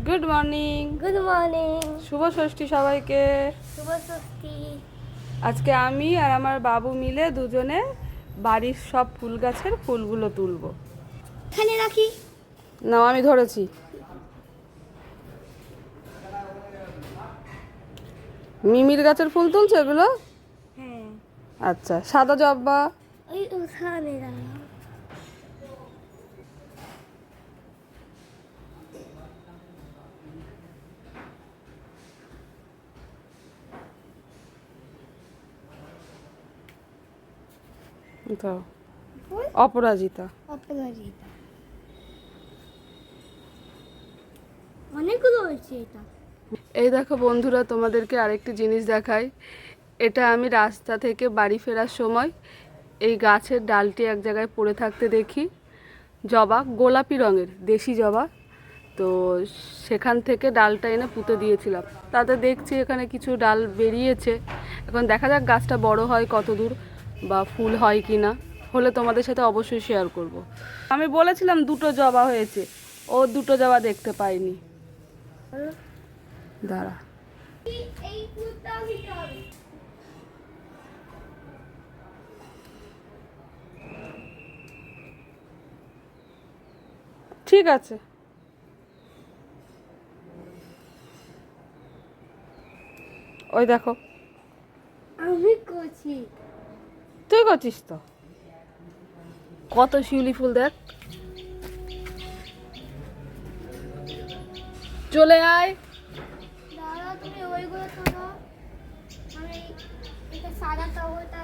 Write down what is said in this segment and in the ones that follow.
Good morning. Good morning. শুভ ষষ্ঠী সবাইকে। শুভ ষষ্ঠী। আজকে আমি আর আমার বাবু মিলে দুজনে বাড়ির সব ফুল গাছের ফুলগুলো তুলবো। এখানে রাখি। না, আমি ধরেছি। মিমির গাছের ফুল তুলছো এগুলো? হ্যাঁ। আচ্ছা, সাদা জবা? ওই ওখানে রাখলাম। তো অপরাজিতা। অপরাজিতা অনেকগুলো হয়েছে এটা। এই দেখো বন্ধুরা, তোমাদেরকে আরেকটি জিনিস দেখাই। এটা আমি রাস্তা থেকে বাড়ি ফেরার সময় এই গাছের ডালটি এক জায়গায় পড়ে থাকতে দেখি। জবা, গোলাপি রঙের দেশি জবা। তো সেখান থেকে ডালটা এনে পুঁতে দিয়েছিলাম। তাতে দেখছি এখানে কিছু ডাল বেরিয়েছে। এখন দেখা যাক গাছটা বড় হয় কত দূর, বা ফুল হয় কি না। হলে তোমাদের সাথে অবশ্যই শেয়ার করব। আমি বলেছিলাম দুটো জবা হয়েছে, ও দুটো জবা দেখতে পাইনি। দাঁড়া, ঠিক আছে। ওই দেখো, আমি করছি। তুই করছিস তো। কত শিউলি ফুল দেখ। চলে আয়। দাদা তুমি ওইগুলো তোলো। আমি এটা সাদা কাগজটা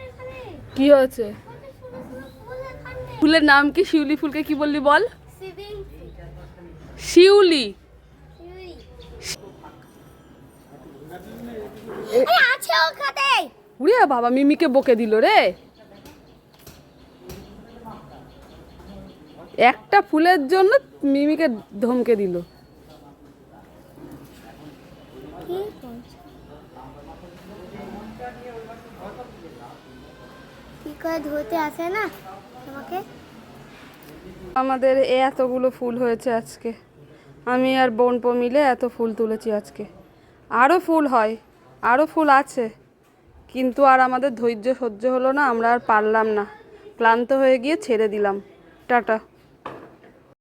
এখানে কি হয়েছে? ফুলের নাম কি? শিউলি ফুলকে কি বললি বল? শিউলি। আছে ওখানে। উড়িয়া বাবা, মিমিকে বকে দিল রে। একটা ফুলের জন্য মিমিকে ধমকে দিল। কি করে ধরতে আসে না তোমাকে? আমাদের এতগুলো ফুল হয়েছে আজকে। আমি আর বোনপো মিলে এত ফুল তুলেছি আজকে। আরও ফুল হয়, আরও ফুল আছে, কিন্তু আর আমাদের ধৈর্য সহ্য হলো না। আমরা আর পারলাম না, ক্লান্ত হয়ে গিয়ে ছেড়ে দিলাম। টাটা।